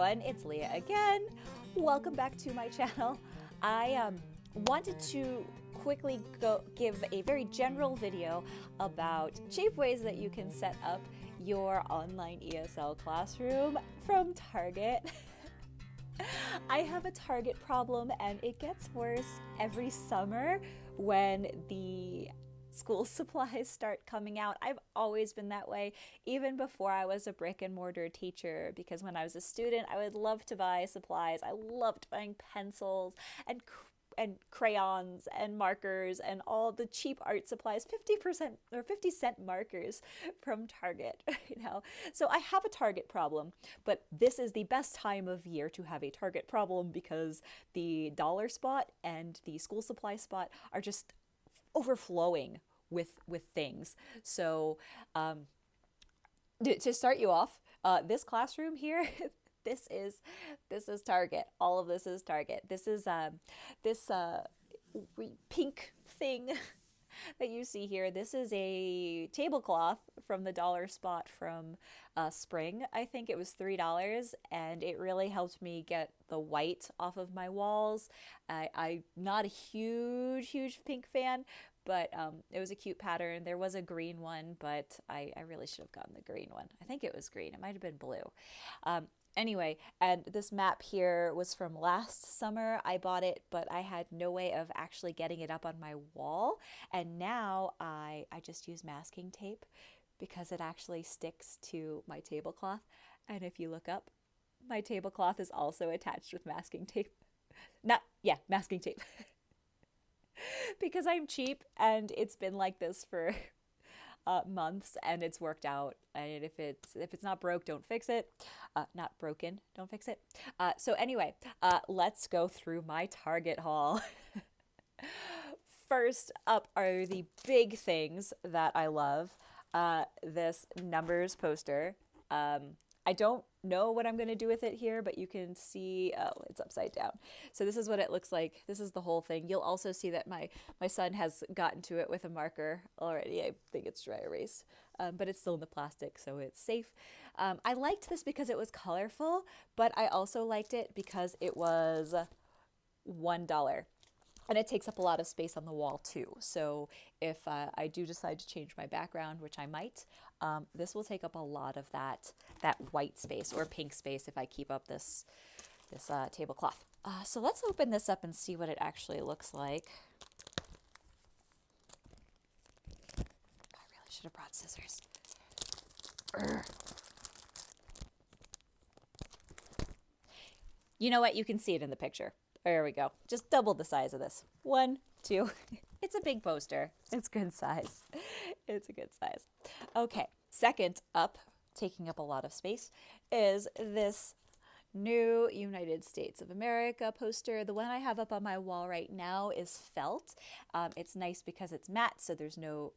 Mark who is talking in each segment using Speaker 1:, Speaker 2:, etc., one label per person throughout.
Speaker 1: everyone, it's Leah again. Welcome back to my channel. I wanted to quickly give a very general video about cheap ways that you can set up your online ESL classroom from Target. I have a Target problem and it gets worse every summer when the school supplies start coming out. I've always been that way, even before I was a brick and mortar teacher, because when I was a student, I would love to buy supplies. I loved buying pencils and crayons and markers and all the cheap art supplies, 50% or 50-cent markers from Target, So I have a Target problem, but this is the best time of year to have a Target problem because the dollar spot and the school supply spot are just overflowing with things. So to start you off, this classroom here, this is Target. All of this is Target. This is this pink thing that you see here. This is a tablecloth from the dollar spot from spring. I think it was $3, and it really helped me get the white off of my walls. I'm not a huge pink fan, but it was a cute pattern. There was a green one, but I really should have gotten the green one. I think it was green. It might have been blue. Anyway, and this map here was from last summer. I bought it, but I had no way of actually getting it up on my wall. And now I just use masking tape because it actually sticks to my tablecloth. And if you look up, my tablecloth is also attached with masking tape. Masking tape. Because I'm cheap and it's been like this for months and it's worked out. And if it's not broke, don't fix it. Not broken, don't fix it. So anyway, let's go through my Target haul. First up are the big things that I love. This numbers poster. I don't know what I'm going to do with it here, but you can see, oh, it's upside down. So this is what it looks like. This is the whole thing. You'll also see that my son has gotten to it with a marker already. I think it's dry erase, but it's still in the plastic, so it's safe. I liked this because it was colorful, but I also liked it because it was $1. And it takes up a lot of space on the wall too. So if I do decide to change my background, which I might, this will take up a lot of that white space or pink space if I keep up this tablecloth. So let's open this up and see what it actually looks like. I really should have brought scissors. Urgh. You know what? You can see it in the picture. There we go. Just double the size of this. 1, 2. It's a big poster. It's good size. It's a good size. Okay. Second up, taking up a lot of space, is this new United States of America poster. The one I have up on my wall right now is felt. It's nice because it's matte, so there's no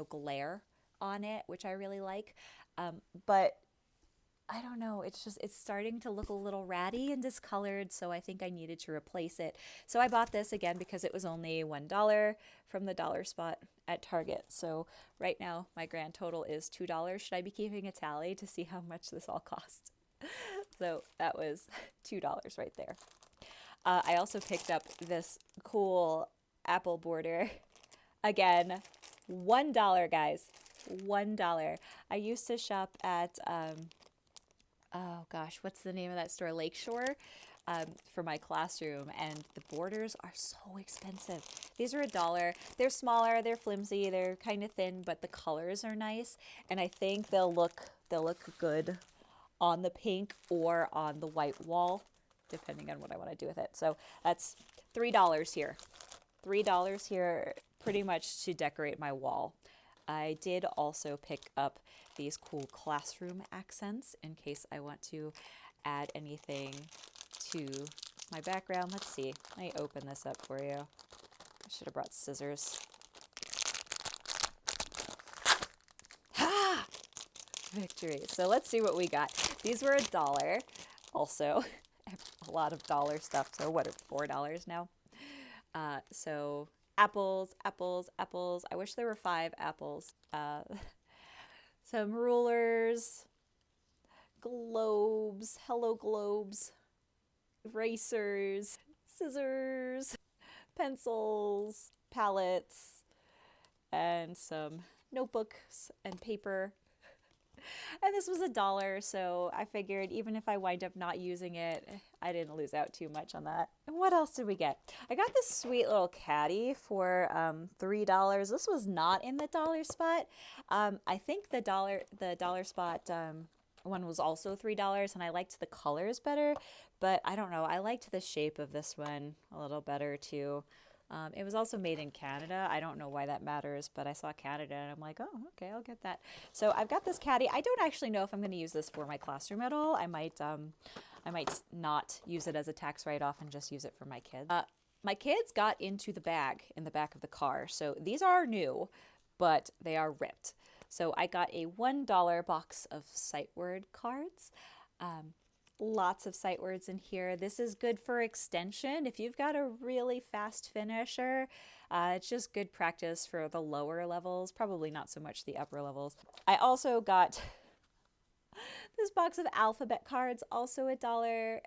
Speaker 1: glare on it, which I really like. But I don't know, it's starting to look a little ratty and discolored, so I think I needed to replace it. So I bought this again because it was only $1 from the dollar spot at Target. So right now my grand total is $2. Should I be keeping a tally to see how much this all cost? So that was $2 right there. I also picked up this cool apple border. Again, $1, guys. $1. I used to shop at oh gosh, what's the name of that store? Lakeshore, for my classroom, and the borders are so expensive. These are $1. They're smaller, they're flimsy, they're kind of thin, but the colors are nice, and I think they'll look good on the pink or on the white wall, depending on what I want to do with it. So that's $3 here. $3 here, pretty much to decorate my wall. I did also pick up these cool classroom accents in case I want to add anything to my background. Let's see. Let me open this up for you. I should have brought scissors. Ha! Victory. So let's see what we got. These were $1 also. A lot of dollar stuff. So what, $4 now? So apples, apples, apples. I wish there were 5 apples. Some rulers, globes, hello globes, erasers, scissors, pencils, palettes, and some notebooks and paper. And this was $1, so I figured even if I wind up not using it, I didn't lose out too much on that. And what else did we get? I got this sweet little caddy for $3. This was not in the dollar spot. I think the dollar spot one was also $3, and I liked the colors better, but I don't know. I liked the shape of this one a little better too. It was also made in Canada. I don't know why that matters, but I saw Canada and I'm like, oh, okay, I'll get that. So I've got this caddy. I don't actually know if I'm going to use this for my classroom at all. I might not use it as a tax write-off and just use it for my kids. My kids got into the bag in the back of the car. So these are new, but they are ripped. So I got a $1 box of sight word cards. Lots of sight words in here. This is good for extension. If you've got a really fast finisher, it's just good practice for the lower levels, probably not so much the upper levels. I also got this box of alphabet cards, also $1.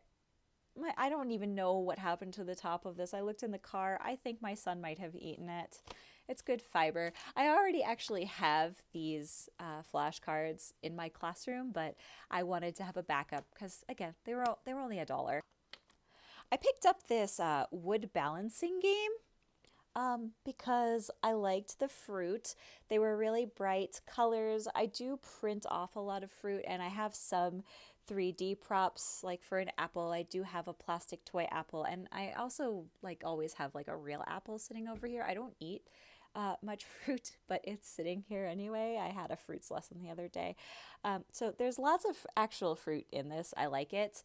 Speaker 1: I don't even know what happened to the top of this. I looked in the car. I think my son might have eaten it. It's good fiber. I already actually have these flashcards in my classroom, but I wanted to have a backup because, again, they were only $1. I picked up this wood balancing game because I liked the fruit. They were really bright colors. I do print off a lot of fruit, and I have some 3D props. Like for an apple, I do have a plastic toy apple, and I also always have a real apple sitting over here. I don't eat much fruit, but it's sitting here anyway. I had a fruits lesson the other day. So there's lots of actual fruit in this. I like it.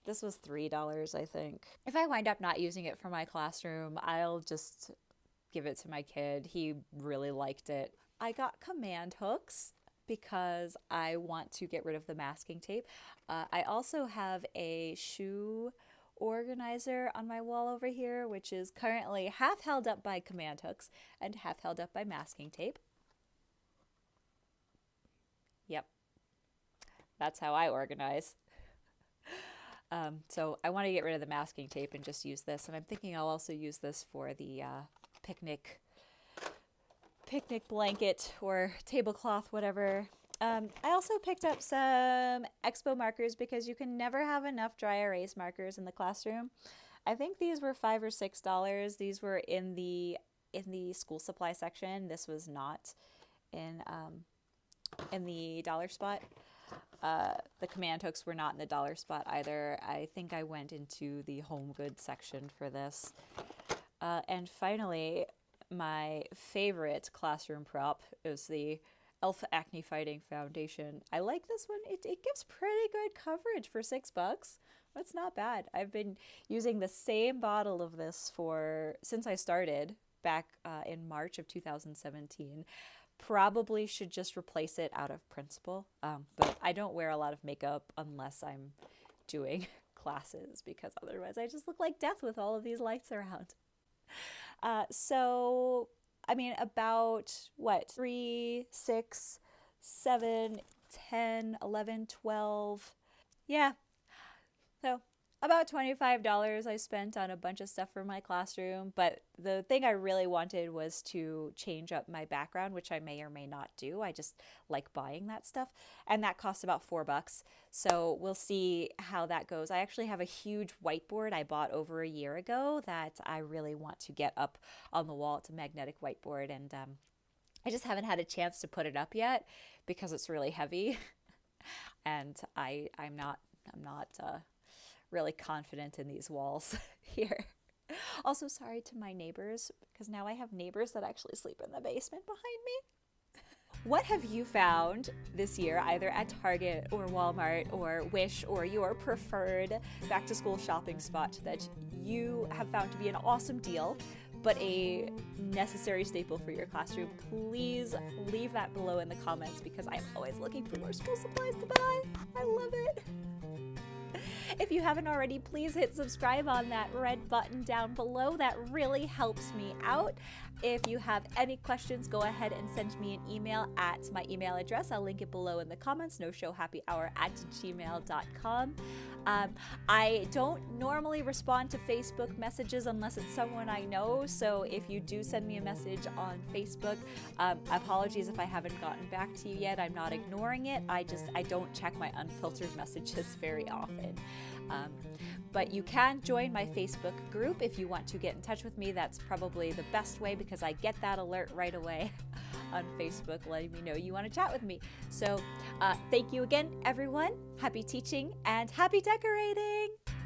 Speaker 1: This was $3, I think. If I wind up not using it for my classroom, I'll just give it to my kid. He really liked it. I got command hooks because I want to get rid of the masking tape. I also have a shoe organizer on my wall over here, which is currently half held up by command hooks and half held up by masking tape. Yep, that's how I organize. So I want to get rid of the masking tape and just use this, and I'm thinking I'll also use this for the picnic blanket or tablecloth, whatever. I also picked up some Expo markers because you can never have enough dry erase markers in the classroom. I think these were $5 or $6. These were in the school supply section. This was not in the dollar spot. The command hooks were not in the dollar spot either. I think I went into the home goods section for this. And finally, my favorite classroom prop is the Elf Acne Fighting Foundation. I like this one. It gives pretty good coverage for $6. That's not bad. I've been using the same bottle of this since I started back in March of 2017. Probably should just replace it out of principle. But I don't wear a lot of makeup unless I'm doing classes because otherwise I just look like death with all of these lights around. So I mean, about what, 3, 6, 7, 10, 11, 12. Yeah. So about $25 I spent on a bunch of stuff for my classroom. But the thing I really wanted was to change up my background, which I may or may not do. I just like buying that stuff. And that cost about $4. So we'll see how that goes. I actually have a huge whiteboard I bought over a year ago that I really want to get up on the wall. It's a magnetic whiteboard, and I just haven't had a chance to put it up yet because it's really heavy. And I'm not really confident in these walls here. Also, sorry to my neighbors, because now I have neighbors that actually sleep in the basement behind me. What have you found this year, either at Target or Walmart or Wish or your preferred back-to-school shopping spot that you have found to be an awesome deal, but a necessary staple for your classroom? Please leave that below in the comments because I'm always looking for more school supplies to buy. I love it. If you haven't already, please hit subscribe on that red button down below. That really helps me out. If you have any questions, go ahead and send me an email at my email address. I'll link it below in the comments, noshowhappyhour@gmail.com. I don't normally respond to Facebook messages unless it's someone I know, so if you do send me a message on Facebook, apologies if I haven't gotten back to you yet. I'm not ignoring it. I don't check my unfiltered messages very often. But you can join my Facebook group if you want to get in touch with me. That's probably the best way because I get that alert right away on Facebook letting me know you want to chat with me. So thank you again, everyone. Happy teaching and happy decorating!